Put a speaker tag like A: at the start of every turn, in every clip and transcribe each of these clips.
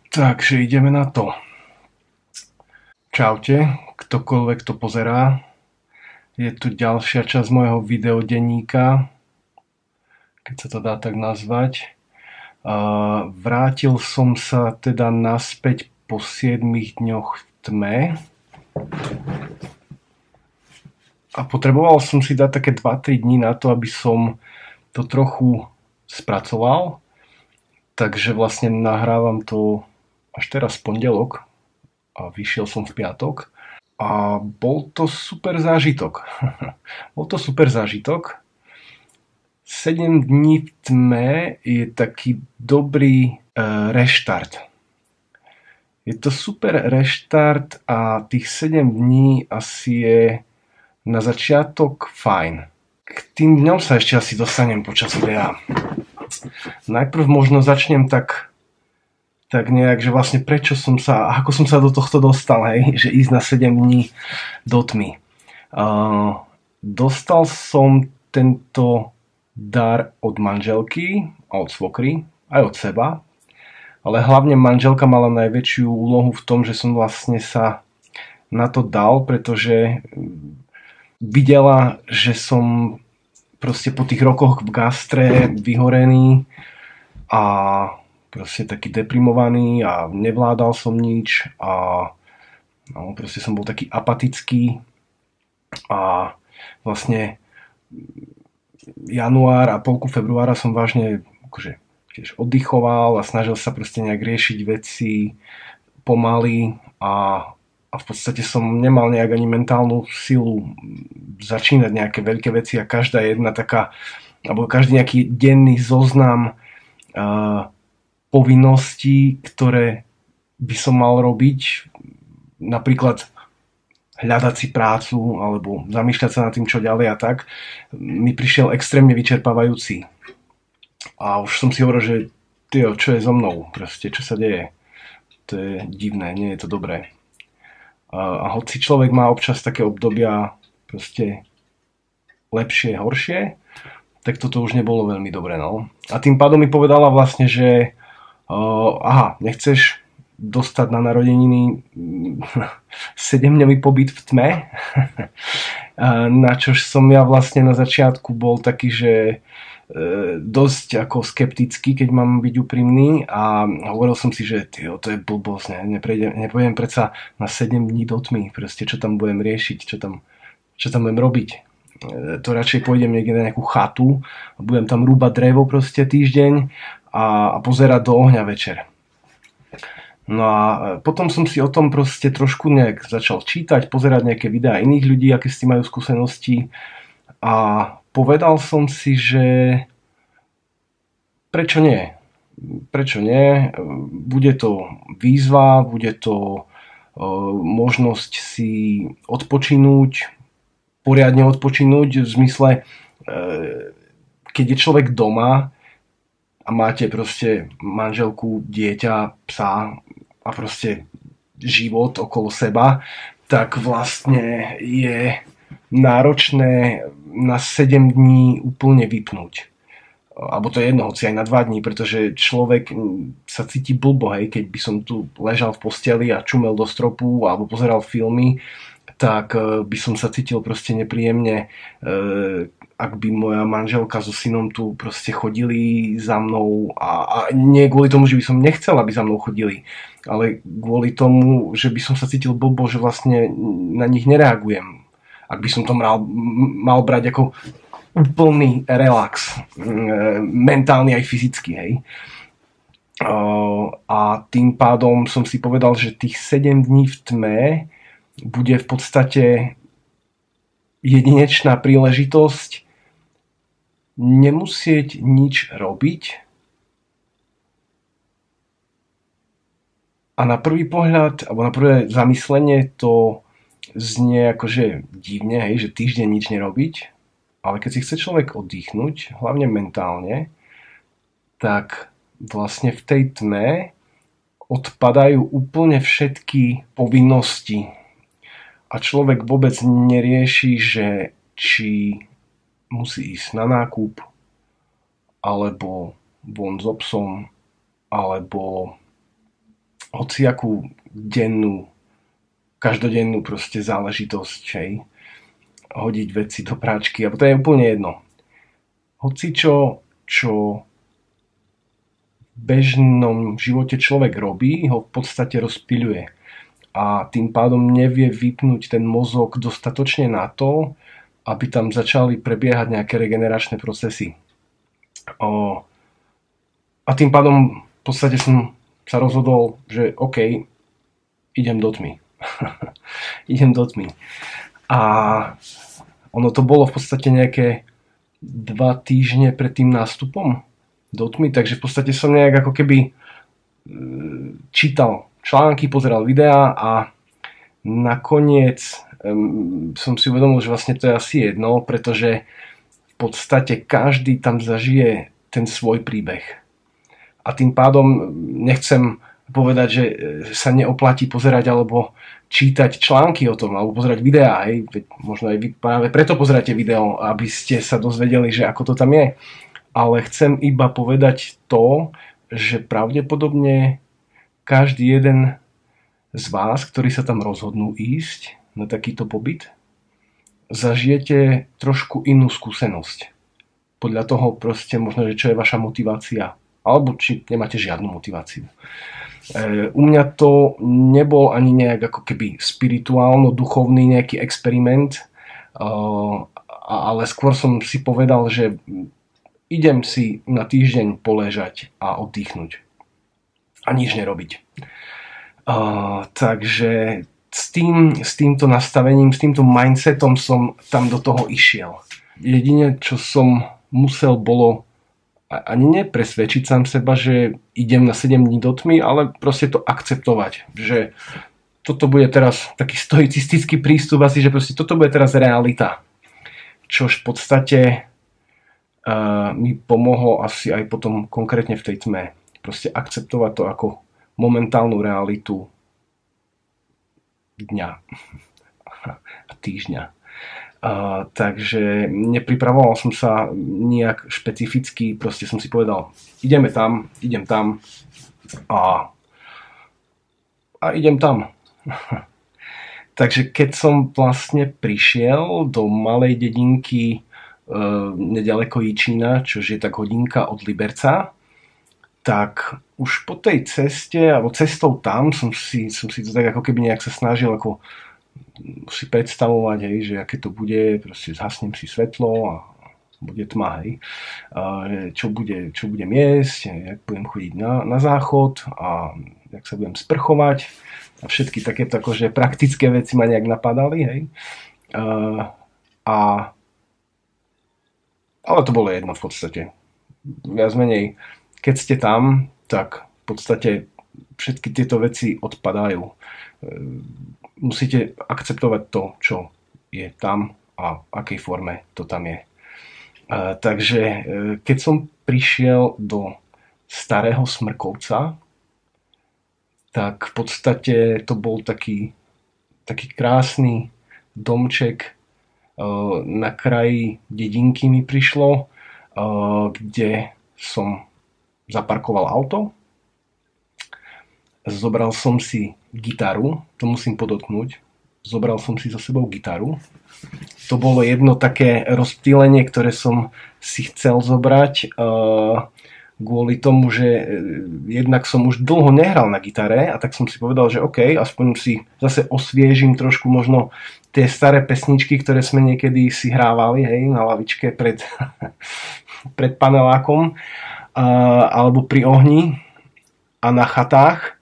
A: Takže ideme na to. Čaute, ktokoľvek to pozerá. Je tu ďalšia časť môjho videodenníka, keď sa to dá tak nazvať. Vrátil som sa teda naspäť po 7 dňoch v tme a potreboval som si dať také 2-3 dní na to, aby som to trochu spracoval. Takže vlastne nahrávam to až teraz v pondelok a vyšiel som v piatok a bol to super zážitok. Bol to super zážitok. 7 dní v tme je taký dobrý reštart. Je to super reštart a tých 7 dní asi je na začiatok fajn. K tým dňom sa ešte asi dostanem počas videa. Najprv možno začnem tak nejak, že vlastne ako som sa do tohto dostal, hej, že ísť na 7 dní do tmy. Dostal som tento dar od manželky a od svokry, aj od seba, ale hlavne manželka mala najväčšiu úlohu v tom, že som vlastne sa na to dal, pretože videla, že som proste po tých rokoch v gastre vyhorený a proste taký deprimovaný a nevládal som nič a proste som bol taký apatický a vlastne január a polku februára som vážne akože tiež oddychoval a snažil sa proste nejak riešiť veci pomaly a v podstate som nemal nejak ani mentálnu silu začínať nejaké veľké veci a každá jedna taká, alebo každý nejaký denný zoznam povinností, ktoré by som mal robiť, napríklad hľadať si prácu alebo zamýšľať sa nad tým, čo ďalej a tak, mi prišiel extrémne vyčerpávajúci. A už som si hovoril, že čo je so mnou, proste, čo sa deje. To je divné, nie je to dobré. A hoci človek má občas také obdobia proste lepšie, horšie, tak toto už nebolo veľmi dobré. No. A tým pádom mi povedala vlastne, že nechceš dostať na narodeniny 7-dňový pobyt v tme? Na čož som ja vlastne na začiatku bol taký, že dosť ako skeptický, keď mám byť úprimný a hovoril som si, že to je blbosť, nepôjdem predsa na 7 dní do tmy, proste čo tam budem riešiť, čo tam budem robiť. To radšej pôjdem niekde na nejakú chatu a budem tam rúbať drevo proste týždeň a pozerať do ohňa večer. No a potom som si o tom proste trošku nejak začal čítať, pozerať nejaké videá iných ľudí, aké s tým majú skúsenosti a povedal som si, že prečo nie? Prečo nie? Bude to výzva, bude to možnosť si odpočinúť, poriadne odpočinúť v zmysle, keď je človek doma a máte proste manželku, dieťa, psa a proste život okolo seba, tak vlastne je náročné na 7 dní úplne vypnúť. Alebo to je jedno, hoci aj na 2 dní, pretože človek sa cíti blbo, hej, keď by som tu ležal v posteli a čumel do stropu alebo pozeral filmy, tak by som sa cítil proste nepríjemne, ak by moja manželka so synom tu proste chodili za mnou a nie kvôli tomu, že by som nechcel, aby za mnou chodili, ale kvôli tomu, že by som sa cítil blbo, že vlastne na nich nereagujem. Ak by som to mal brať ako úplný relax, mentálny aj fyzicky, hej. A tým pádom som si povedal, že tých 7 dní v tme bude v podstate jedinečná príležitosť nemusieť nič robiť a na prvý pohľad, alebo na prvé zamyslenie to znie akože divne, hej, že týždeň nič nerobiť, ale keď si chce človek oddychnúť, hlavne mentálne, tak vlastne v tej tme odpadajú úplne všetky povinnosti a človek vôbec nerieši, že či musí ísť na nákup, alebo von so psom, alebo hociakú dennú, každodennú proste záležitosť, hej, hodiť veci do práčky, alebo to je úplne jedno. Hocičo, čo v bežnom živote človek robí, ho v podstate rozpýľuje. A tým pádom nevie vypnúť ten mozog dostatočne na to, aby tam začali prebiehať nejaké regeneračné procesy. A tým pádom v podstate som sa rozhodol, že OK, idem do tmy. Idem do tmy. A ono to bolo v podstate nejaké 2 týždne pred tým nástupom do tmy, takže v podstate som nejak ako keby čítal články, pozeral videá a nakoniec som si uvedomil, že vlastne to je asi jedno, pretože v podstate každý tam zažije ten svoj príbeh. A tým pádom nechcem povedať, že sa neoplatí pozerať alebo čítať články o tom, alebo pozerať videá. Hej. Možno aj vy práve preto pozeráte video, aby ste sa dozvedeli, že ako to tam je. Ale chcem iba povedať to, že pravdepodobne každý jeden z vás, ktorí sa tam rozhodnú ísť na takýto pobyt, zažijete trošku inú skúsenosť. Podľa toho proste možno, že čo je vaša motivácia. Alebo či nemáte žiadnu motiváciu. U mňa to nebol ani nejak ako keby spirituálno-duchovný nejaký experiment, ale skôr som si povedal, že idem si na týždeň poležať a oddychnúť. A nič nerobiť. Takže s týmto nastavením, s týmto mindsetom som tam do toho išiel. Jedine, čo som musel, bolo ani nepresvedčiť sám seba, že idem na 7 dní do tmy, ale proste to akceptovať, že toto bude teraz taký stoicistický prístup asi, že proste toto bude teraz realita. Čož v podstate mi pomohlo asi aj potom konkrétne v tej tme. Proste akceptovať to ako momentálnu realitu dňa a týždňa. Takže nepripravoval som sa nejak špecificky, proste som si povedal, idem tam a idem tam. Takže keď som vlastne prišiel do malej dedinky nedaleko Jičína, čož je tak hodinka od Liberca, tak už po tej ceste, alebo cestou tam som si to tak ako keby nejak sa snažil ako si predstavovať, hej, že aké to bude, proste zhasnem si svetlo a bude tma, hej. Čo budem jesť, jak budem chodiť na záchod a jak sa budem sprchovať a všetky takéto akože praktické veci ma nejak napadali, hej. Ale to bolo jedno v podstate. Viac menej, keď ste tam, tak v podstate všetky tieto veci odpadajú. Musíte akceptovať to, čo je tam a v akej forme to tam je. Takže keď som prišiel do Starého Smrkovca, tak v podstate to bol taký krásny domček na kraji dedinky mi prišlo, kde som zaparkoval auto. Zobral som si gitaru, to musím podotknúť. Zobral som si so sebou gitaru. To bolo jedno také rozptýlenie, ktoré som si chcel zobrať kvôli tomu, že jednak som už dlho nehral na gitare a tak som si povedal, že OK, aspoň si zase osviežim trošku možno tie staré pesničky, ktoré sme niekedy si hrávali, hej, na lavičke pred panelákom alebo pri ohni a na chatách.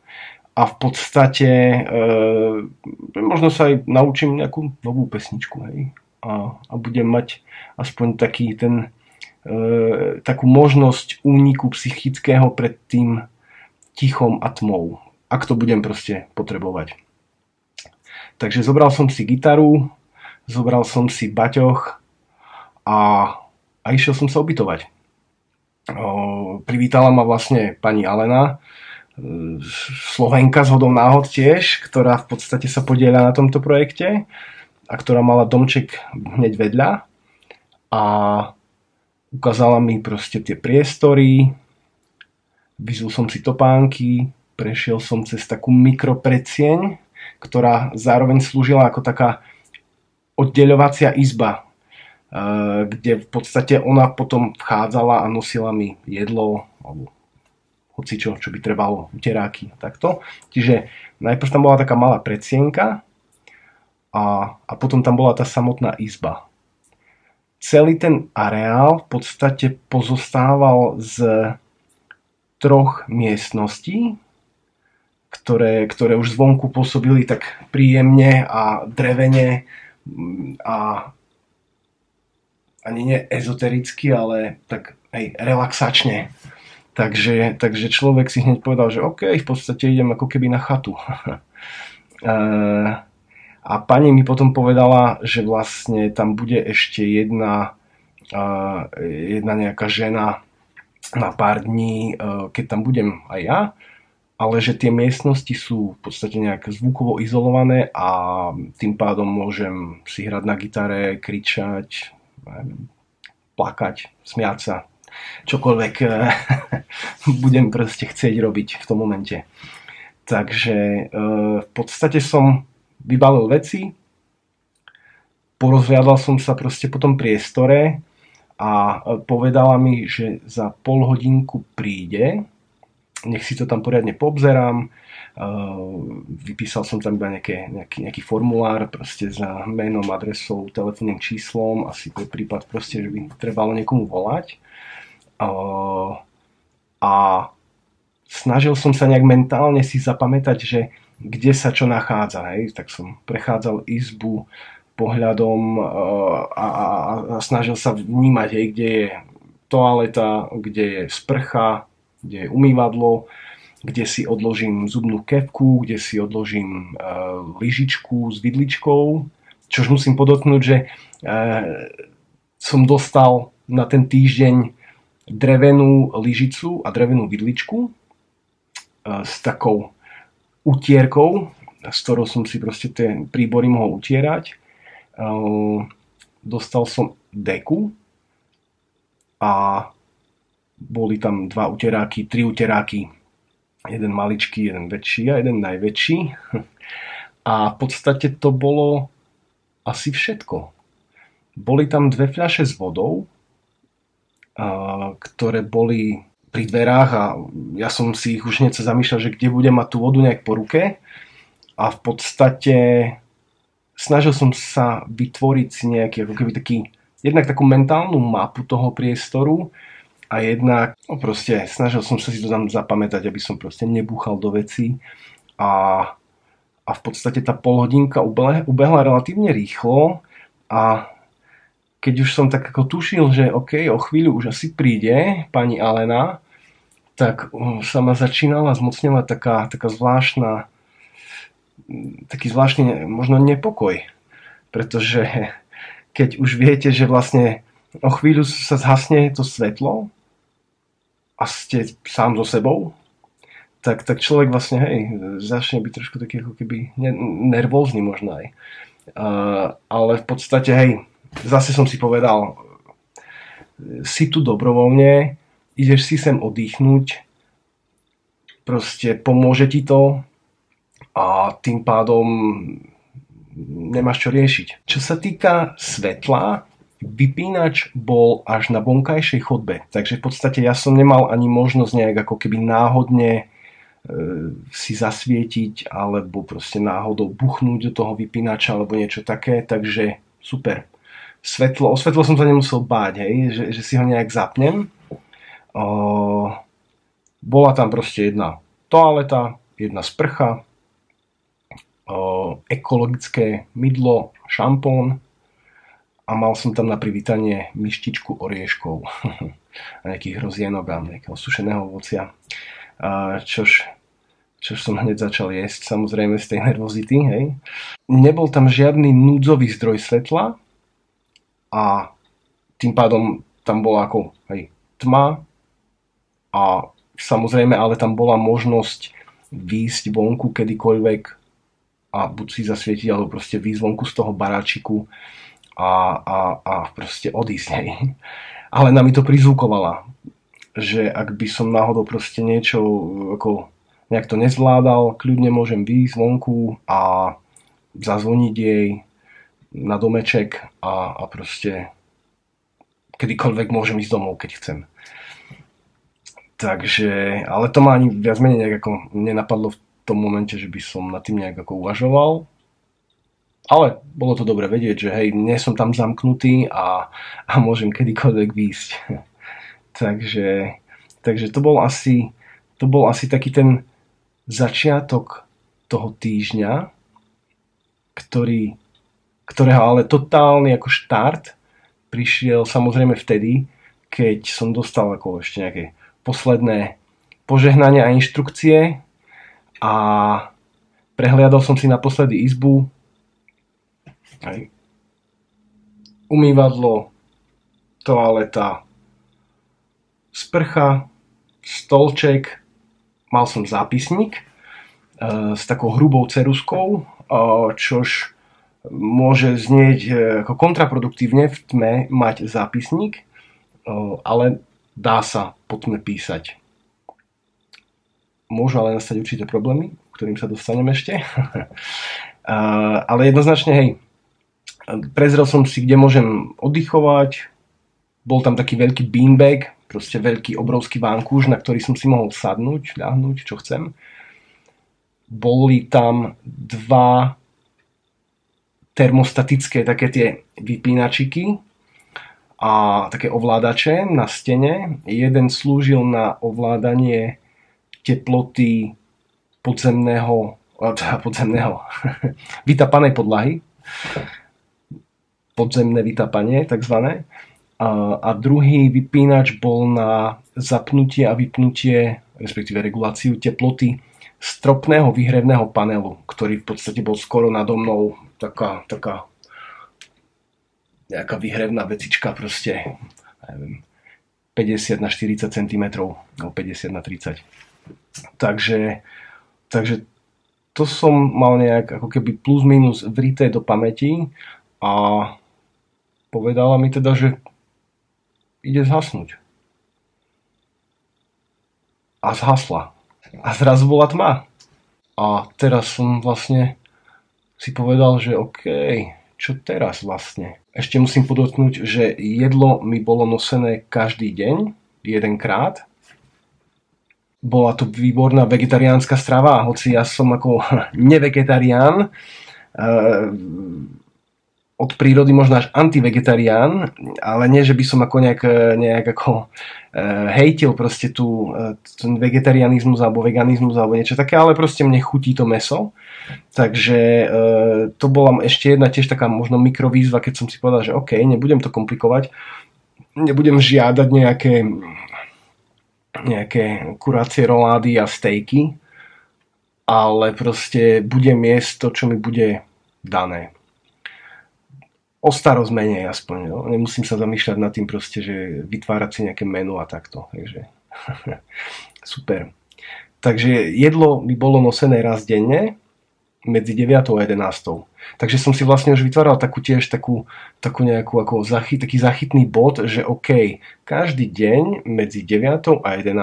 A: A v podstate možno sa aj naučím nejakú novú pesničku, hej. A budem mať aspoň takú možnosť úniku psychického pred tým tichom a tmou, ak to budem proste potrebovať. Takže zobral som si gitaru, zobral som si baťoch a išiel som sa ubytovať. Privítala ma vlastne pani Alena, Slovenka zhodou náhod tiež, ktorá v podstate sa podieľa na tomto projekte a ktorá mala domček hneď vedľa a ukázala mi proste tie priestory, vyzul som si topánky, Prešiel som cez takú mikropredsieň, ktorá zároveň slúžila ako taká oddeľovacia izba, kde v podstate ona potom vchádzala a nosila mi jedlo alebo hocičo, čo by trebalo, uteráky a takto. Čiže najprv tam bola taká malá predsienka a potom tam bola tá samotná izba. Celý ten areál v podstate pozostával z 3 miestností, ktoré už zvonku pôsobili tak príjemne a drevene a ani nie ezotericky, ale tak aj relaxačne. Takže človek si hneď povedal, že OK, v podstate idem ako keby na chatu. A pani mi potom povedala, že vlastne tam bude ešte jedna nejaká žena na pár dní, keď tam budem aj ja, ale že tie miestnosti sú v podstate nejak zvukovo izolované a tým pádom môžem si hrať na gitare, kričať, plakať, smiať sa, čokoľvek budem proste chcieť robiť v tom momente. Takže v podstate som vybalil veci, porozhliadal som sa proste po tom priestore a povedala mi, že za pol hodinku príde, nech si to tam poriadne poobzerám, vypísal som tam iba nejaký formulár proste za menom, adresou, telefónnym číslom, asi pre prípad proste, že by trebalo niekomu volať. A snažil som sa nejak mentálne si zapamätať, že kde sa čo nachádza. Hej? Tak som prechádzal izbu pohľadom a snažil sa vnímať, hej, kde je toaleta, kde je sprcha, kde je umývadlo, kde si odložím zubnú kefku, kde si odložím lyžičku s vidličkou. Čož musím podotknúť, že som dostal na ten týždeň drevenú lyžicu a drevenú vidličku s takou utierkou, s ktorou som si proste tie príbory mohol utierať. Dostal som deku a boli tam 2 uteráky, 3 uteráky, jeden maličký, jeden väčší a jeden najväčší. A v podstate to bolo asi všetko. Boli tam 2 fľaše s vodou, ktoré boli pri dverách a ja som si ich už hneď sa zamýšľal, že kde budem mať tú vodu nejak po ruke. A v podstate snažil som sa vytvoriť si nejaký, ako keby jednak takú mentálnu mapu toho priestoru a jednak, proste snažil som sa si to tam zapamätať, aby som proste nebúchal do vecí a v podstate tá polhodinka ubehla relatívne rýchlo a keď už som tak ako tušil, že OK, o chvíľu už asi príde pani Alena, tak sa ma začínala zmocňovať taká zvláštna, taký zvláštny možno nepokoj. Pretože keď už viete, že vlastne o chvíľu sa zhasne to svetlo a ste sám so sebou, tak človek vlastne, hej, začne byť trošku taký ako keby nervózny možno aj. Ale v podstate, hej, zase som si povedal, si tu dobrovoľne, ideš si sem oddychnúť, proste pomôže ti to a tým pádom nemáš čo riešiť. Čo sa týka svetla, vypínač bol až na vonkajšej chodbe, takže v podstate ja som nemal ani možnosť nejak ako keby náhodne si zasvietiť alebo proste náhodou buchnúť do toho vypínača alebo niečo také, takže super. O svetlo som sa nemusel báť, hej, že si ho nejak zapnem. Bola tam proste jedna toaleta, jedna sprcha, ekologické mydlo, šampón a mal som tam na privítanie myštičku orieškov a nejakých hrozienok a nejakého sušeného ovocia. Čož som hneď začal jesť, samozrejme z tej nervozity. Hej. Nebol tam žiadny núdzový zdroj svetla a tým pádom tam bola ako tma a samozrejme, ale tam bola možnosť výjsť vonku kedykoľvek a buď si zasvietiť, alebo proste výjsť vonku z toho baráčiku a proste odísť. Hej. Ale na mi to prizvukovala, že ak by som náhodou proste niečo ako nejak to nezvládal, kľudne môžem výjsť vonku a zazvoniť jej na domeček a proste kedykoľvek môžem ísť domov, keď chcem. Takže, ale to ma ani viac menej nejak ako nenapadlo v tom momente, že by som nad tým nejak ako uvažoval. Ale bolo to dobre vedieť, že hej, nie som tam zamknutý a môžem kedykoľvek výjsť. takže to bol asi taký ten začiatok toho týždňa, ktorého ale totálny ako štart prišiel samozrejme vtedy, keď som dostal ako ešte nejaké posledné požehnania a inštrukcie a prehliadol som si naposledy izbu, aj umývadlo, toaleta, sprcha, stolček, mal som zápisník s takou hrubou ceruzkou, čož môže znieť ako kontraproduktívne v tme mať zápisník, ale dá sa po tme písať. Môžu ale nastať určité problémy, k ktorým sa dostaneme ešte. Ale jednoznačne, hej, prezrel som si, kde môžem oddychovať. Bol tam taký veľký beanbag, proste veľký obrovský vankúš, na ktorý som si mohol sadnúť, ľahnúť, čo chcem. Boli tam dva termostatické také tie vypínačiky a také ovládače na stene. Jeden slúžil na ovládanie teploty podzemného vytapanej podlahy. Podzemné vytapanie, takzvané. A druhý vypínač bol na zapnutie a vypnutie, respektíve reguláciu teploty stropného výhrevného panelu, ktorý v podstate bol skoro nado mnou, taká nejaká výhrevná vecička, proste neviem, 50 na 40 cm alebo 50 na 30. Takže to som mal nejak ako keby plus minus vrité do pamäti a povedala mi teda, že ide zhasnúť. A zhasla. A zrazu bola tma. A teraz som vlastne si povedal, že OK, čo teraz vlastne? Ešte musím podotknúť, že jedlo mi bolo nosené každý deň, jedenkrát. Bola to výborná vegetariánska strava, hoci ja som ako nevegetarián, od prírody možno až antivegetarián, ale nie, že by som ako nejak ako hejtil proste ten vegetarianizmus alebo veganizmus alebo niečo také, ale proste mne chutí to mäso. Takže to bola ešte jedna tiež taká možno mikrovýzva, keď som si povedal, že OK, nebudem to komplikovať, nebudem žiadať nejaké kurácie rolády a stejky, ale proste budem jesť to, čo mi bude dané. O starosť menej aspoň, no. Nemusím sa zamýšľať nad tým proste, že vytvárať si nejaké menu a takto, takže super. Takže jedlo by bolo nosené raz denne medzi 9 a 11. Takže som si vlastne už vytváral takú nejakú ako taký zachytný bod, že OK, každý deň medzi 9 a 11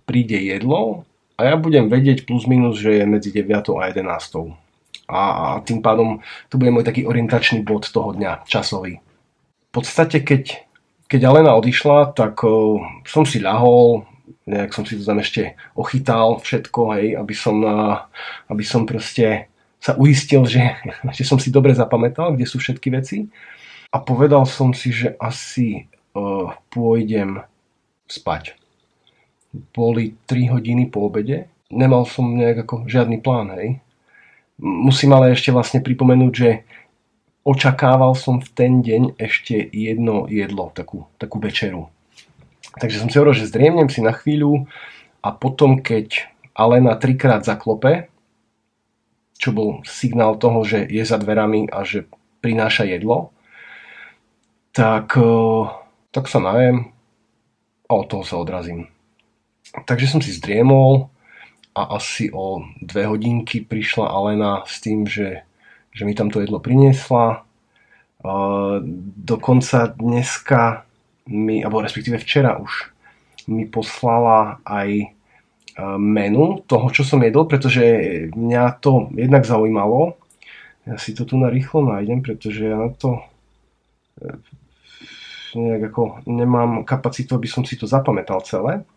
A: príde jedlo a ja budem vedieť plus minus, že je medzi 9 a 11. A tým pádom to bude môj taký orientačný bod toho dňa, časový. V podstate, keď Alena odišla, tak som si ľahol, nejak som si to tam ešte ochytal všetko, hej, aby som proste sa uistil, že som si dobre zapamätal, kde sú všetky veci. A povedal som si, že asi pôjdem spať. Boli 3 hodiny po obede. Nemal som nejak ako žiadny plán, hej. Musím ale ešte vlastne pripomenúť, že očakával som v ten deň ešte jedno jedlo, takú večeru. Takže som si hovoril, že zdriemnem si na chvíľu a potom, keď Alena 3-krát zaklope, čo bol signál toho, že je za dverami a že prináša jedlo, tak sa najem a od toho sa odrazím. Takže som si zdriemol a asi o 2 hodinky prišla Alena s tým, že mi tam to jedlo priniesla. Dokonca dneska alebo respektíve včera už mi poslala aj menu toho, čo som jedol, pretože mňa to jednak zaujímalo. Ja si to tu na rýchlo nájdem, pretože ja na to nejak ako nemám kapacitu, aby som si to zapamätal celé.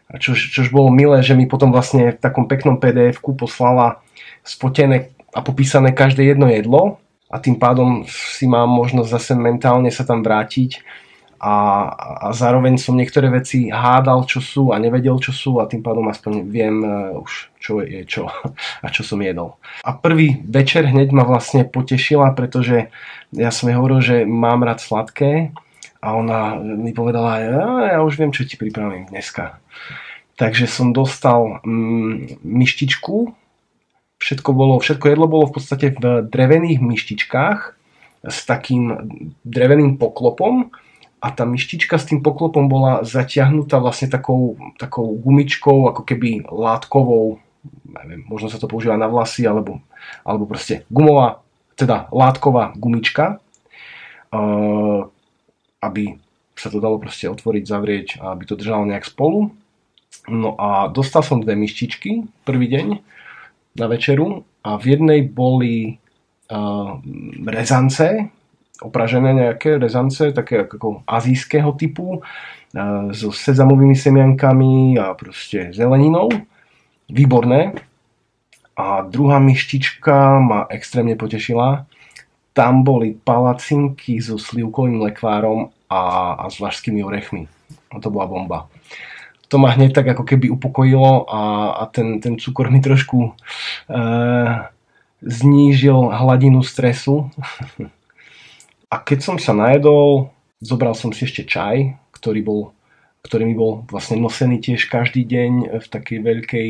A: A čož bolo milé, že mi potom vlastne v takom peknom PDF-ku poslala spotené a popísané každé jedno jedlo a tým pádom si mám možnosť zase mentálne sa tam vrátiť a zároveň som niektoré veci hádal, čo sú a nevedel, čo sú a tým pádom aspoň viem už, čo je čo a čo som jedol. A prvý večer hneď ma vlastne potešila, pretože ja som jej hovoril, že mám rád sladké a ona mi povedala, ja už viem, čo ti pripravím dneska. Takže som dostal myštičku, všetko jedlo bolo v podstate v drevených myštičkách s takým dreveným poklopom. A tá myštička s tým poklopom bola zatiahnutá vlastne takou gumičkou, ako keby látkovou, neviem, možno sa to používa na vlasy, alebo proste gumová, teda látková gumička, aby sa to dalo proste otvoriť, zavrieť a aby to držalo nejak spolu. No a dostal som 2 myštičky prvý deň na večeru a v jednej boli rezance, opražené nejaké rezance, také ako azijského typu, so sezamovými semiankami a proste zeleninou. Výborné. A druhá myštička ma extrémne potešila. Tam boli palacinky so slivkovým lekvárom a s vlašskými orechmi. A to bola bomba. To ma hneď tak ako keby upokojilo a ten cukor mi trošku znížil hladinu stresu. A keď som sa najedol, zobral som si ešte čaj, ktorý mi bol vlastne nosený tiež každý deň v takej veľkej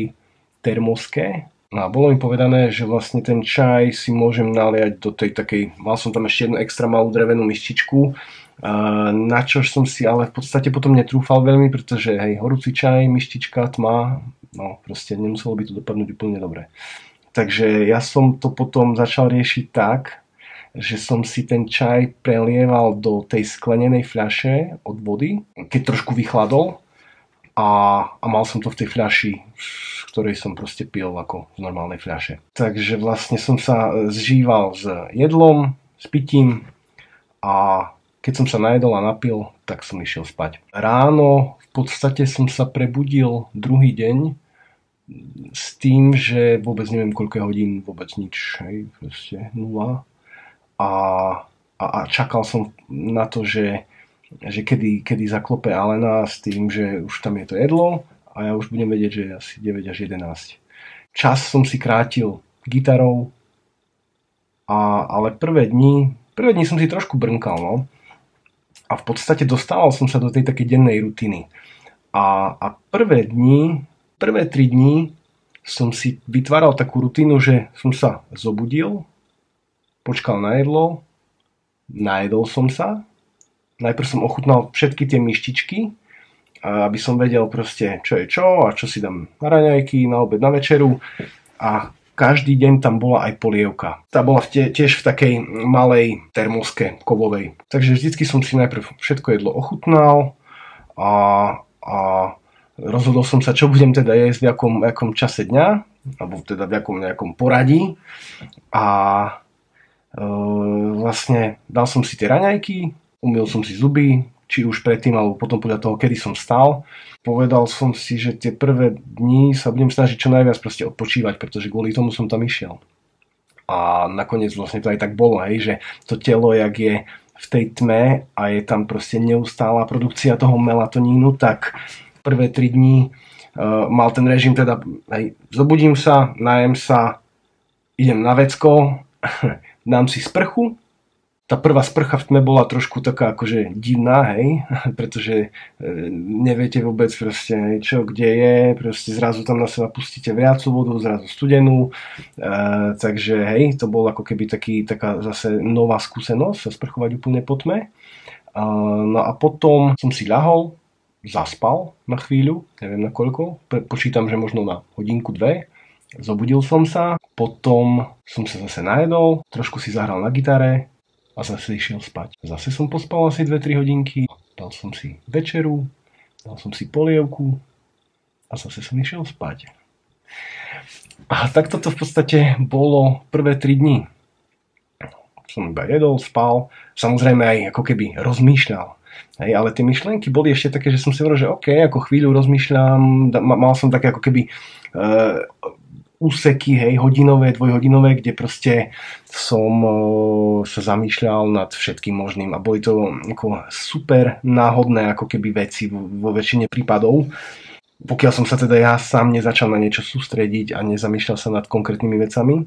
A: termoske. No a bolo mi povedané, že vlastne ten čaj si môžem naliať do tej takej, mal som tam ešte jednu extra malú drevenú myštičku, na čož som si ale v podstate potom netrúfal veľmi, pretože hej, horúci čaj, myštička, tma, no proste nemuselo by to dopadnúť úplne dobre. Takže ja som to potom začal riešiť tak, že som si ten čaj prelieval do tej sklenenej fľaše od vody, keď trošku vychladol a mal som to v tej fľaši, z ktorej som proste pil ako z normálnej fľaše. Takže vlastne som sa zžíval s jedlom, s pitím a keď som sa najedol a napil, tak som išiel spať. Ráno v podstate som sa prebudil druhý deň s tým, že vôbec neviem koľko hodín, vôbec nič, hej, proste 0. A čakal som na to, že kedy zaklope Alena s tým, že už tam je to jedlo a ja už budem vedieť, že je asi 9 až 11. Čas som si krátil gitarou, ale prvé dni som si trošku brnkal, no. A v podstate dostával som sa do tej takej dennej rutiny. A prvé 3 dni som si vytváral takú rutinu, že som sa zobudil, počkal na jedlo, najedol som sa, najprv som ochutnal všetky tie myštičky, aby som vedel proste čo je čo a čo si dám na raňajky, na obed, na večeru a každý deň tam bola aj polievka. Tá bola tiež v takej malej termoske kovovej. Takže vždycky som si najprv všetko jedlo ochutnal a rozhodol som sa, čo budem teda jesť v akom čase dňa, alebo teda v nejakom poradí a vlastne dal som si tie raňajky, umyl som si zuby, či už predtým alebo potom podľa toho, kedy som vstal. Povedal som si, že tie prvé dni sa budem snažiť čo najviac proste odpočívať, pretože kvôli tomu som tam išiel. A nakoniec vlastne to aj tak bolo, hej, že to telo, jak je v tej tme a je tam proste neustála produkcia toho melatonínu, tak prvé 3 dní mal ten režim teda, hej, zobudím sa, najem sa, idem na vecko, dám si sprchu. Tá prvá sprcha v tme bola trošku taká akože divná, hej, pretože neviete vôbec proste, čo, kde je, proste zrazu tam na seba pustíte vriacu vodu, zrazu studenú, takže hej, to bol ako keby taká zase nová skúsenosť sa sprchovať úplne po tme. No a potom som si ľahol, zaspal na chvíľu, neviem na koľko, počítam, že možno na hodinku, 2. Zobudil som sa, potom som sa zase najedol, trošku si zahral na gitare a zase išiel spať. Zase som pospal asi 2-3 hodinky, dal som si večeru, dal som si polievku a zase som išiel spať. A takto to v podstate bolo prvé 3 dni. Som iba jedol, spal, samozrejme aj ako keby rozmýšľal. Hej, ale tie myšlienky boli ešte také, že som si hovoril, že OK, ako chvíľu rozmýšľam, mal som také ako keby úseky, hej, hodinové, dvojhodinové, kde proste som sa zamýšľal nad všetkým možným a boli to ako super náhodné ako keby veci vo väčšine prípadov. Pokiaľ som sa teda ja sám nezačal na niečo sústrediť a nezamýšľal sa nad konkrétnymi vecami,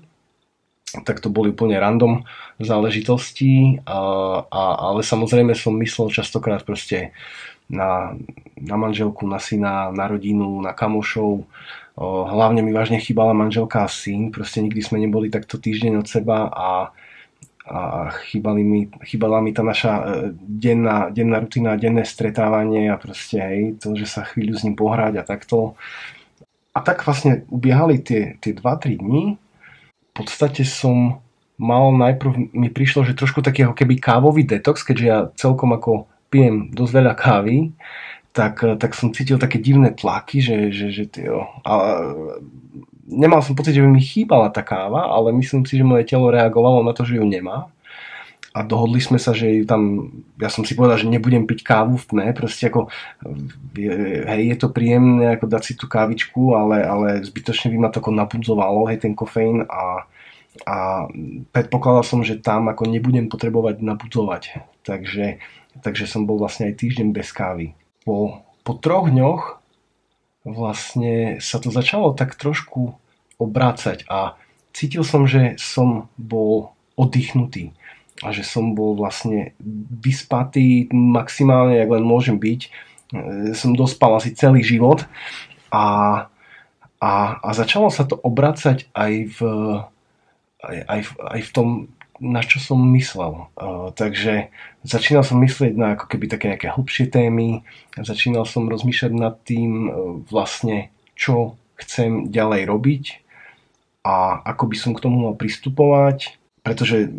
A: tak to boli úplne random záležitosti, ale samozrejme som myslel častokrát proste na manželku, na syna, na rodinu, na kamošov. Hlavne mi vážne chýbala manželka a syn, proste nikdy sme neboli takto týždeň od seba a chýbala mi tá naša denná rutina, denné stretávanie a proste hej, to, že sa chvíľu s ním pohrať a takto. A tak vlastne ubiehali tie 2-3 dní. V podstate som mal najprv, mi prišlo, že trošku taký ako keby kávový detox, keďže ja celkom ako pijem dosť veľa kávy, tak som cítil také divné tlaky, že nemal som pocit, že by mi chýbala tá káva, ale myslím si, že moje telo reagovalo na to, že ju nemá. A dohodli sme sa, že tam, ja som si povedal, že nebudem piť kávu v tme, proste ako, hej, je to príjemné ako dať si tú kávičku, ale zbytočne by ma to ako nabudzovalo, hej, ten kofeín a predpokladal som, že tam ako nebudem potrebovať nabudzovať. Takže som bol vlastne aj týždeň bez kávy. Po 3 dňoch vlastne sa to začalo tak trošku obrácať a cítil som, že som bol oddychnutý a že som bol vlastne vyspatý maximálne, jak len môžem byť. Som dospal asi celý život a začalo sa to obracať aj v tom, na čo som myslel. Takže začínal som myslieť na ako keby také nejaké hlbšie témy, začínal som rozmýšľať nad tým vlastne, čo chcem ďalej robiť a ako by som k tomu mal pristupovať, pretože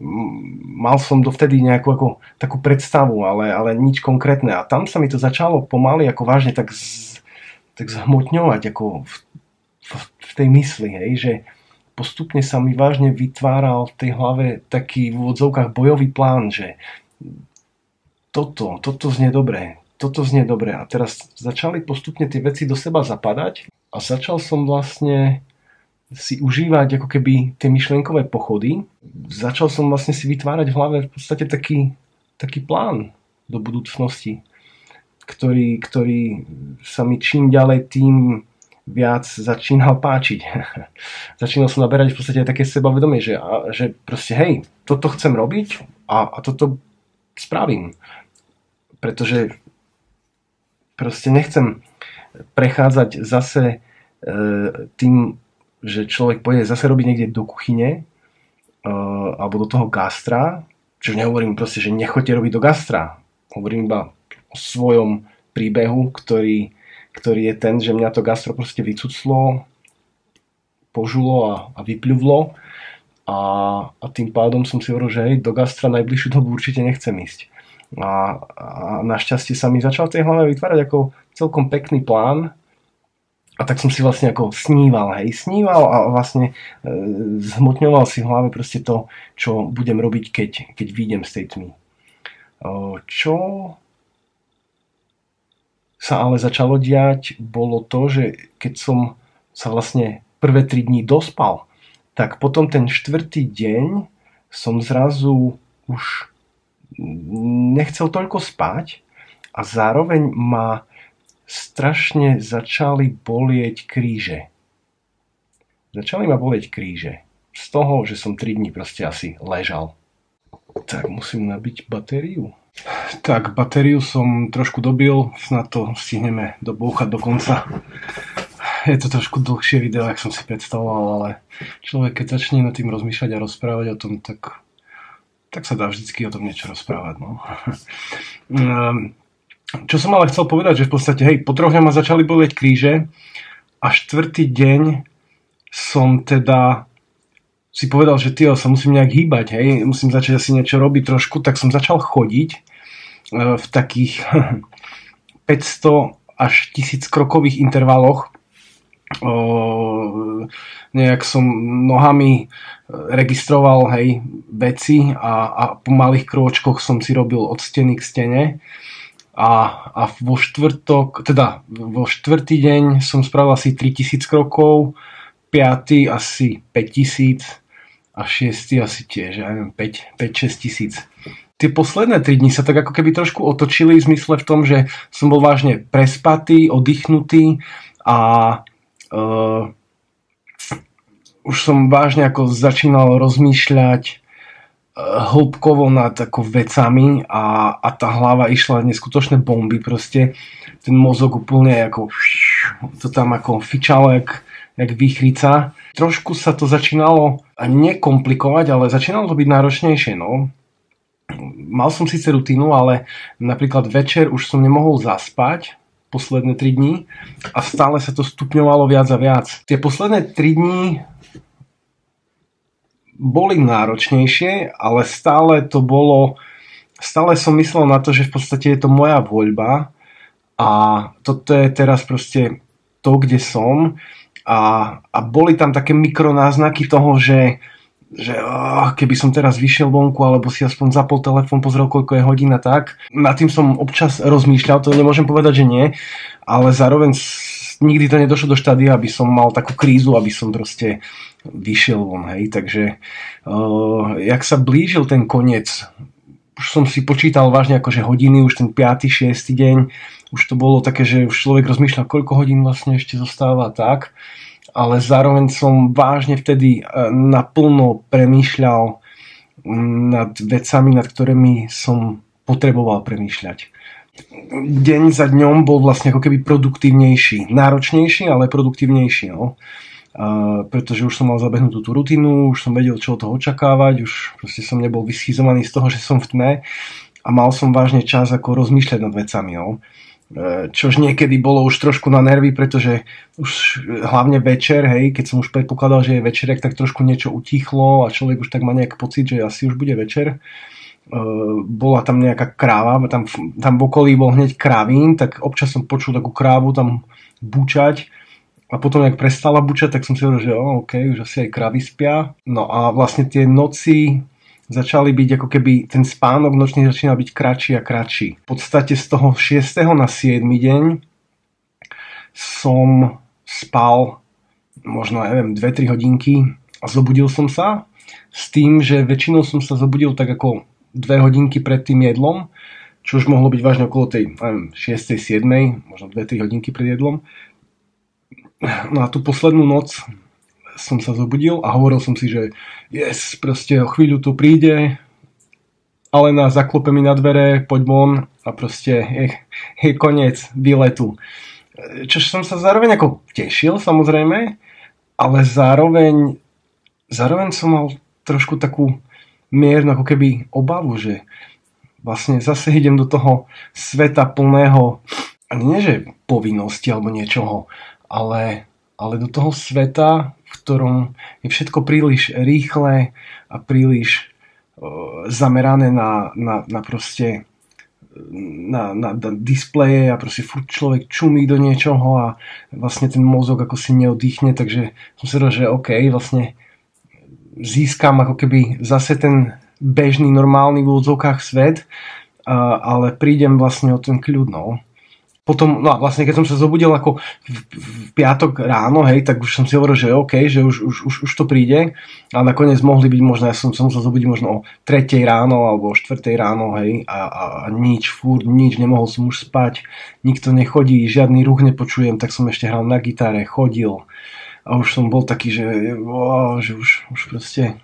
A: mal som dovtedy nejakú ako, takú predstavu, ale nič konkrétne. A tam sa mi to začalo pomaly ako vážne tak zhmotňovať ako v tej mysli, hej, že postupne sa mi vážne vytváral v tej hlave taký v úvodzovkách bojový plán, že toto znie dobre, toto znie dobre. A teraz začali postupne tie veci do seba zapadať a začal som vlastne si užívať ako keby tie myšlienkové pochody. Začal som vlastne si vytvárať v hlave v podstate taký plán do budúcnosti, ktorý sa mi čím ďalej tým viac začínal páčiť. Začínal som naberať v podstate také sebavedomie, že proste hej, toto chcem robiť a toto spravím. Pretože proste nechcem prechádzať zase tým, že človek pôjde zase robiť niekde do kuchyne alebo do toho gastra, čo nehovorím proste, že nechoďte robiť do gastra. Hovorím iba o svojom príbehu, ktorý je ten, že mňa to gastro proste vycuclo, požulo a vypľuvlo a tým pádom som si hovoril, že hej, do gastra najbližšiu dobu určite nechcem ísť. A našťastie sa mi začal v tej hlave vytvárať ako celkom pekný plán. A tak som si vlastne ako sníval a vlastne zhmotňoval si v hlave proste to, čo budem robiť, keď vyjdem z tej tmy. Čo sa ale začalo diať, bolo to, že keď som sa vlastne prvé 3 dní dospal, tak potom ten 4. deň som zrazu už nechcel toľko spať a zároveň ma strašne začali bolieť kríže. Začali ma bolieť kríže. Z toho, že som 3 dní proste asi ležal. Tak musím nabiť batériu. Tak, batériu som trošku dobil, snad to stihneme dobúchať do konca. Je to trošku dlhšie video, jak som si predstavoval, ale človek, keď začne nad tým rozmýšľať a rozprávať o tom, tak sa dá vždycky o tom niečo rozprávať. No. Čo som ale chcel povedať, že v podstate, hej, po 3 dňoch ma začali bolieť kríže a 4. deň som teda si povedal, že sa musím nejak hýbať, hej, musím začať asi niečo robiť trošku, tak som začal chodiť v takých 500 až 1000 krokových intervaloch Nejak som nohami registroval, hej, veci a po malých krôčkoch som si robil od steny k stene. A vo štvrtý deň som spravil asi 3000 krokov, piaty asi 5000 a šiestý asi tiež, ja neviem, 5-6 tisíc. Tie posledné 3 dni sa tak ako keby trošku otočili v zmysle v tom, že som bol vážne prespatý, oddychnutý a už som vážne ako začínal rozmýšľať hĺbkovo nad ako vecami a tá hlava išla neskutočné bomby proste. Ten mozog úplne ako to tam ako fičalo jak výchrica. Trošku sa to začínalo nekomplikovať, ale začínalo to byť náročnejšie, no. Mal som síce rutínu, ale napríklad večer už som nemohol zaspať posledné 3 dní a stále sa to stupňovalo viac a viac. Tie posledné 3 dní boli náročnejšie, ale stále som myslel na to, že v podstate je to moja voľba a toto je teraz proste to, kde som a boli tam také mikronáznaky toho, že keby som teraz vyšiel vonku alebo si aspoň zapol telefón, pozrel koľko je hodina, tak nad tým som občas rozmýšľal, to nemôžem povedať, že nie, ale zároveň nikdy to nedošlo do štádia, aby som mal takú krízu, aby som proste vyšiel von, hej, takže jak sa blížil ten koniec, už som si počítal vážne akože hodiny, už ten 5., 6. deň, už to bolo také, že už človek rozmýšľal, koľko hodín vlastne ešte zostáva, tak, ale zároveň som vážne vtedy naplno premýšľal nad vecami, nad ktorými som potreboval premýšľať. Deň za dňom bol vlastne ako keby produktívnejší, náročnejší, ale produktívnejší, no. Pretože už som mal zabehnutú tú rutinu, už som vedel, čo od toho očakávať, už proste som nebol vyschizovaný z toho, že som v tme a mal som vážne čas ako rozmýšľať nad vecami, no. Čož niekedy bolo už trošku na nervy, pretože už hlavne večer, hej, keď som už predpokladal, že je večerek, tak trošku niečo utichlo a človek už tak má nejaký pocit, že asi už bude večer. Bola tam nejaká kráva, tam v okolí bol hneď kravín, tak občas som počul takú krávu tam bučať. A potom, jak prestala bučať, tak som si hovoril, že OK, už asi aj kravy spia. No a vlastne tie noci začali byť ako keby, ten spánok nočný začínal byť kratší a kratší. V podstate z toho 6. na 7. deň som spal možno, neviem, 2-3 hodinky a zobudil som sa s tým, že väčšinou som sa zobudil tak ako 2 hodinky pred tým jedlom, čo už mohlo byť vážne okolo tej, neviem, 6. 7. možno 2-3 hodinky pred jedlom. No a tú poslednú noc som sa zobudil a hovoril som si, že yes, proste o chvíľu to príde, Alena zaklope mi na dvere, poď von a proste je koniec výletu. Čož som sa zároveň ako tešil, samozrejme, ale zároveň som mal trošku takú miernu ako keby obavu, že vlastne zase idem do toho sveta plného, ani nie že povinnosti alebo niečoho, ale do toho sveta, v ktorom je všetko príliš rýchle a príliš zamerané na proste na displeje a proste furt človek čumí do niečoho a vlastne ten mozog ako si neoddychne, takže som si rozhodol, že OK, vlastne získam ako keby zase ten bežný, normálny v úvodzovkách svet, ale prídem vlastne o ten kľud, no. Potom, no a vlastne keď som sa zobudil ako v piatok ráno, hej, tak už som si hovoril, že OK, že už to príde, ale nakoniec mohli byť možno, ja som sa zobudiť možno o 3 ráno alebo o 4 ráno, hej, a furt nič, nemohol som už spať, nikto nechodí, žiadny ruch nepočujem, tak som ešte hral na gitare, chodil a už som bol taký, že už proste,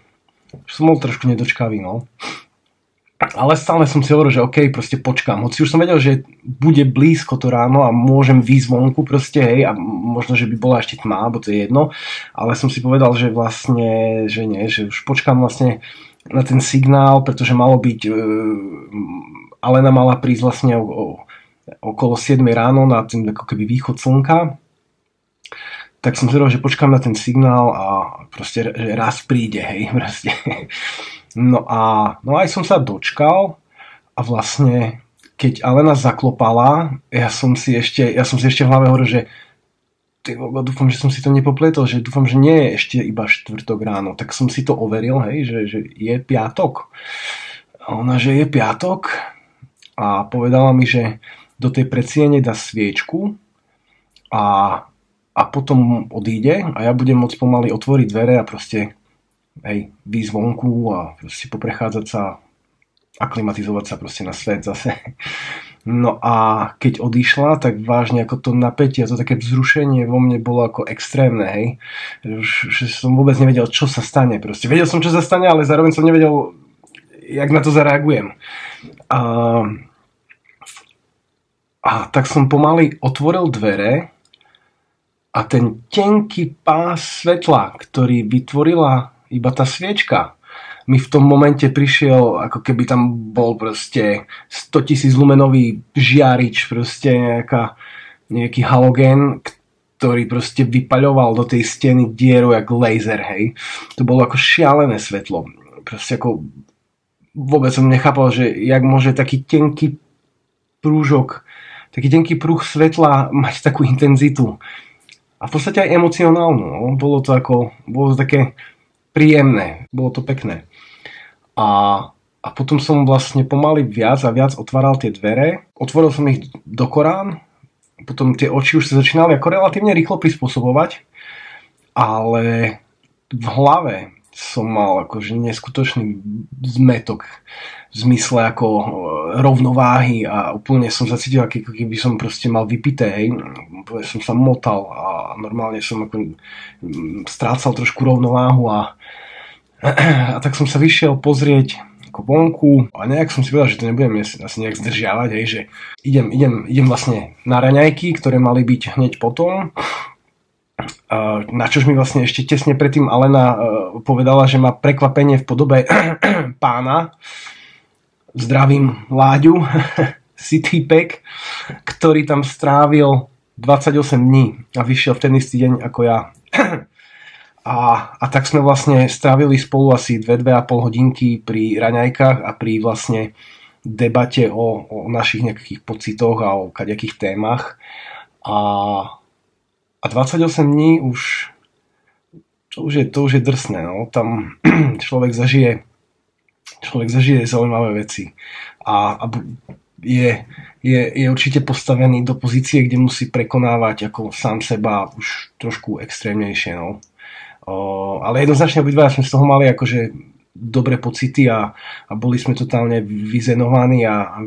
A: už som bol trošku nedočkavý, no. Ale stále som si hovoril, že OK, proste počkám. Hoci už som vedel, že bude blízko to ráno a môžem výjsť vonku proste, hej, a možno, že by bola ešte tma, alebo to je jedno. Ale som si povedal, že vlastne, že nie, že už počkám vlastne na ten signál, pretože malo byť, Alena mala prísť vlastne okolo 7 ráno na ten ako keby východ slnka. Tak som si hovoril, že počkám na ten signál a proste, že raz príde, hej, proste. No a aj som sa dočkal a vlastne keď Alena zaklopala, ja som si ešte v hlave hovoril, že dúfam, že som si to nepopletol, že dúfam, že nie je ešte iba štvrtok ráno. Tak som si to overil, hej, že je piatok. A ona, že je piatok a povedala mi, že do tej predsiene dá sviečku a potom odíde a ja budem môcť pomaly otvoriť dvere a proste výjsť vonku a proste poprechádzať sa, aklimatizovať sa proste na svet zase. No a keď odišla, tak vážne ako to napätie a to také vzrušenie vo mne bolo ako extrémne, hej. Že som vôbec nevedel, čo sa stane. Proste vedel som, čo sa stane, ale zároveň som nevedel, jak na to zareagujem. A tak som pomaly otvoril dvere a ten tenký pás svetla, ktorý vytvorila iba tá sviečka, mi v tom momente prišiel, ako keby tam bol proste 100 000 lumenový žiarič, proste nejaký halogén, ktorý proste vypaľoval do tej steny dieru jak laser, hej. To bolo ako šialené svetlo. Proste ako vôbec som nechápal, že jak môže taký tenký prúžok, taký tenký prúh svetla mať takú intenzitu. A v podstate aj emocionálnu. No. Bolo to také príjemné, bolo to pekné. A potom som vlastne pomaly viac a viac otváral tie dvere. Otvoril som ich do Korán, potom tie oči už sa začínali ako relatívne rýchlo prispôsobovať, ale v hlave som mal akože neskutočný zmetok v zmysle ako rovnováhy a úplne som zacítil, ako keby som proste mal vypité, hej. Som sa motal a normálne som ako strácal trošku rovnováhu a tak som sa vyšiel pozrieť ako vonku a nejak som si povedal, že to nebudem asi nejak zdržiavať, hej, že idem vlastne na raňajky, ktoré mali byť hneď potom. Načož mi vlastne ešte tesne predtým Alena povedala, že má prekvapenie v podobe pána. Zdravím Láďu, si týpek, ktorý tam strávil 28 dní a vyšiel v ten istý deň ako ja. A tak sme vlastne strávili spolu asi 2,5 hodinky pri raňajkách a pri vlastne debate o našich nejakých pocitoch a o kadejakých témach. A 28 dní už to už je drsné. No. Tam človek zažije zaujímavé veci. A je určite postavený do pozície, kde musí prekonávať ako sám seba už trošku extrémnejšie. No. Ale jednoznačne obidva sme z toho mali akože dobré pocity a boli sme totálne vyzenovaní a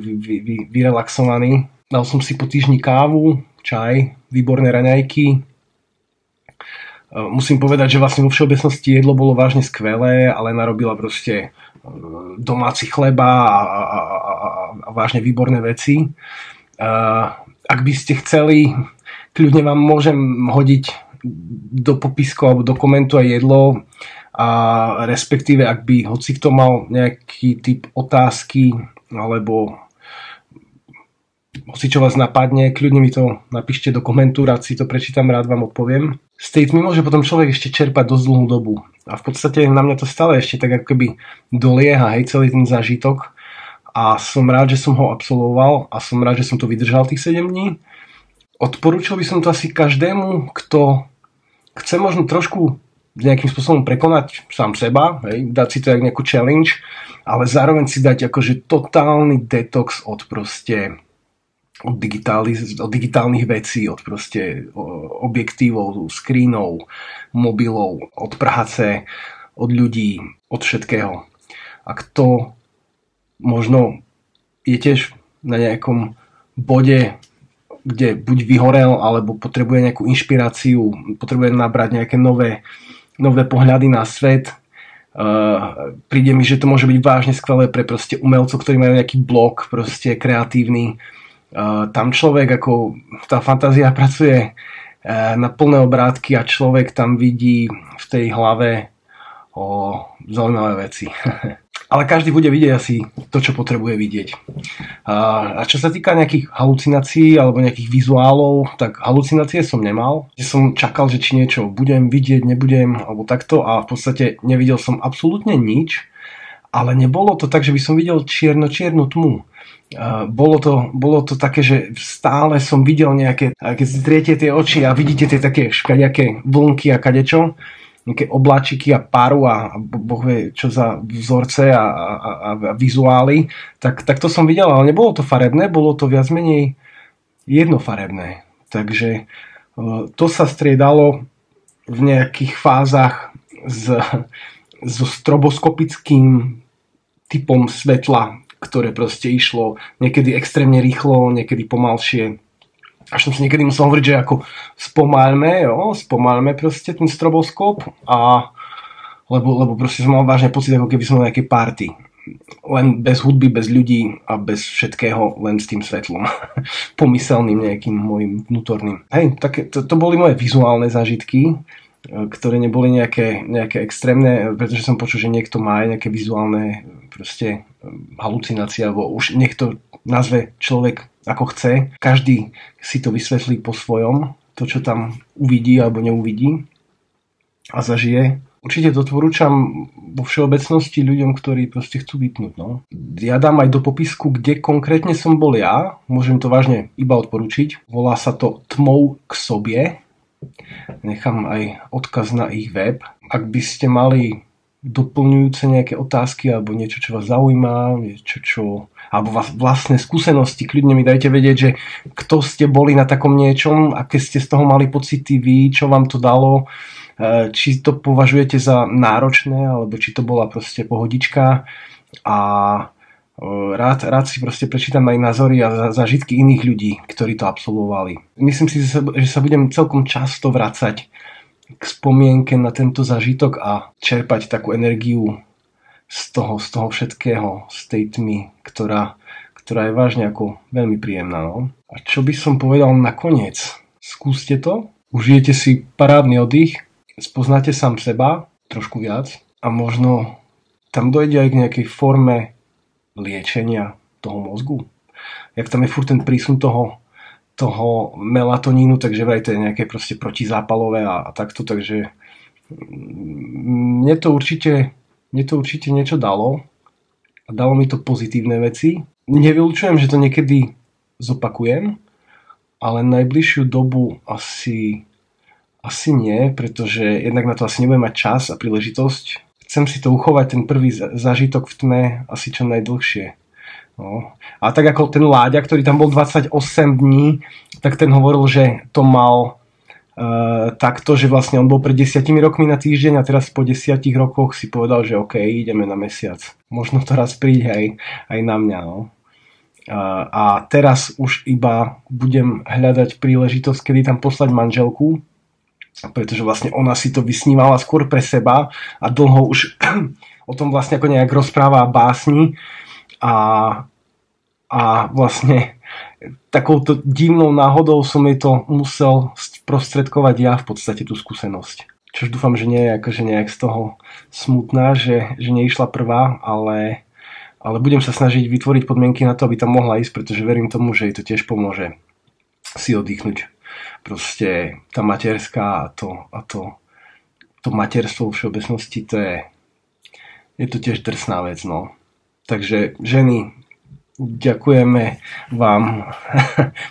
A: vyrelaxovaní. Dal som si po týždni kávu, čaj, výborné raňajky. Musím povedať, že vlastne vo všeobecnosti jedlo bolo vážne skvelé, ale narobila proste domáci chleba a vážne výborné veci. Ak by ste chceli, kľudne vám môžem hodiť do popisku alebo do komentu aj jedlo a respektíve ak by hoci kto mal nejaký typ otázky alebo hoci čo vás napadne, kľudne mi to napíšte do komentu, rád si to prečítam, rád vám odpoviem. Z tej tmy môže potom človek ešte čerpať dosť dlhú dobu a v podstate na mňa to stále ešte tak ako keby dolieha, hej, celý ten zážitok a som rád, že som ho absolvoval a som rád, že som to vydržal tých 7 dní. Odporúčal by som to asi každému, kto chce možno trošku nejakým spôsobom prekonať sám seba, hej, dať si to jak nejakú challenge, ale zároveň si dať akože totálny detox od digitálnych vecí, od proste objektívov, screenov, mobilov, od práce, od ľudí, od všetkého. A kto možno je tiež na nejakom bode, kde buď vyhorel, alebo potrebuje nejakú inšpiráciu, potrebuje nabrať nejaké nové pohľady na svet. Príde mi, že to môže byť vážne skvelé pre proste umelcov, ktorí majú nejaký blog, proste kreatívny. Tam človek, ako tá fantázia pracuje na plné obrátky a človek tam vidí v tej hlave zaujímavé veci. Ale každý bude vidieť asi to, čo potrebuje vidieť. A čo sa týka nejakých halucinácií alebo nejakých vizuálov, tak halucinácie som nemal. Som čakal, že či niečo budem vidieť, nebudem, alebo takto a v podstate nevidel som absolútne nič. ale nebolo to tak, že by som videl čiernu tmu. Bolo to také, že stále som videl nejaké, keď zriete tie oči a vidíte tie také škaďaké vlnky a kadečo, nejaké obláčiky a paru a boh vie čo za vzorce a vizuály, tak to som videl, ale nebolo to farebné, bolo to viac menej jednofarebné. Takže to sa striedalo v nejakých fázach so stroboskopickým typom svetla, ktoré proste išlo niekedy extrémne rýchlo, niekedy pomalšie. Až som si niekedy musel hovoriť, že ako spomalme proste ten stroboskop, lebo proste som mal vážne pocit, ako keby som na nejakej party. Len bez hudby, bez ľudí a bez všetkého, len s tým svetlom. Pomyselným nejakým môjim vnútorným. Hej, to boli moje vizuálne zážitky, ktoré neboli nejaké extrémne, pretože som počul, že niekto má aj nejaké vizuálne proste halucinácie, alebo už niekto nazve človek ako chce. Každý si to vysvetlí po svojom, to čo tam uvidí alebo neuvidí a zažije. Určite to odporúčam vo všeobecnosti ľuďom, ktorí proste chcú vypnúť. No. Ja dám aj do popisku, kde konkrétne som bol ja. Môžem to vážne iba odporučiť. Volá sa to Tmou k sobie. Nechám aj odkaz na ich web. Ak by ste mali doplňujúce nejaké otázky alebo niečo, čo vás zaujíma, alebo vlastné skúsenosti, kľudne mi dajte vedieť, že kto ste boli na takom niečom, aké ste z toho mali pocity vy, čo vám to dalo, či to považujete za náročné, alebo či to bola proste pohodička a rád si proste prečítam aj názory a zážitky iných ľudí, ktorí to absolvovali. Myslím si, že sa budem celkom často vracať k spomienke na tento zážitok a čerpať takú energiu z toho všetkého, z tej tmy, ktorá je vážne ako veľmi príjemná. No. A čo by som povedal nakoniec? Skúste to, užijete si parádny oddych, spoznáte sám seba trošku viac a možno tam dojde aj k nejakej forme liečenia toho mozgu. Jak tam je furt ten prísun toho melatonínu, takže vraj to je nejaké proste protizápalové a takto, takže mne to určite niečo dalo a dalo mi to pozitívne veci. Nevylučujem, že to niekedy zopakujem, ale najbližšiu dobu asi nie, pretože jednak na to asi nebudem mať čas a príležitosť. Chcem si to uchovať, ten prvý zážitok v tme asi čo najdlhšie. No. A tak ako ten Láďa, ktorý tam bol 28 dní, tak ten hovoril, že to mal takto, že vlastne on bol pred 10 rokmi na týždeň a teraz po 10 rokoch si povedal, že OK, ideme na mesiac. Možno to raz príde aj na mňa. No. A teraz už iba budem hľadať príležitosť, kedy tam poslať manželku, pretože vlastne ona si to vysnívala skôr pre seba a dlho už o tom vlastne ako nejak rozpráva básni a vlastne takouto divnou náhodou som jej to musel sprostredkovať ja v podstate tú skúsenosť. Čož dúfam, že nie je akože nejak z toho smutná, že neišla prvá, ale budem sa snažiť vytvoriť podmienky na to, aby tam mohla ísť, pretože verím tomu, že jej to tiež pomôže si oddychnúť. Proste tá materská a to materstvo v všeobecnosti, je to tiež drsná vec, no. Takže ženy, ďakujeme vám,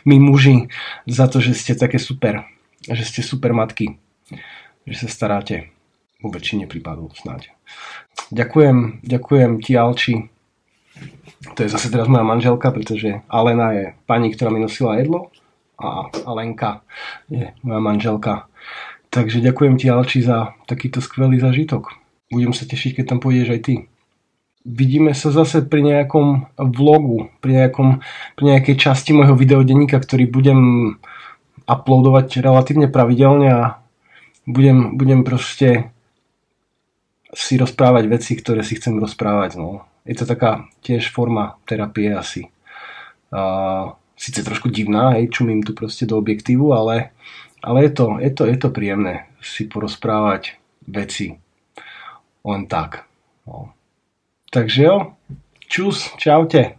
A: my muži, za to, že ste také super, že ste super matky, že sa staráte vo väčšine prípadov snáď. Ďakujem ti, Alči. To je zase teraz moja manželka, pretože Alena je pani, ktorá mi nosila jedlo a Alenka je moja manželka. Takže ďakujem ti, Alči, za takýto skvelý zážitok. Budem sa tešiť, keď tam pôjdeš aj ty. Vidíme sa zase pri nejakom vlogu, pri nejakej časti môjho videodenníka, ktorý budem uploadovať relatívne pravidelne a budem proste si rozprávať veci, ktoré si chcem rozprávať. No. Je to taká tiež forma terapie asi. Sice trošku divná, čumím tu proste do objektívu, ale je to príjemné si porozprávať veci len tak. No. Takže jo, čus, čaute.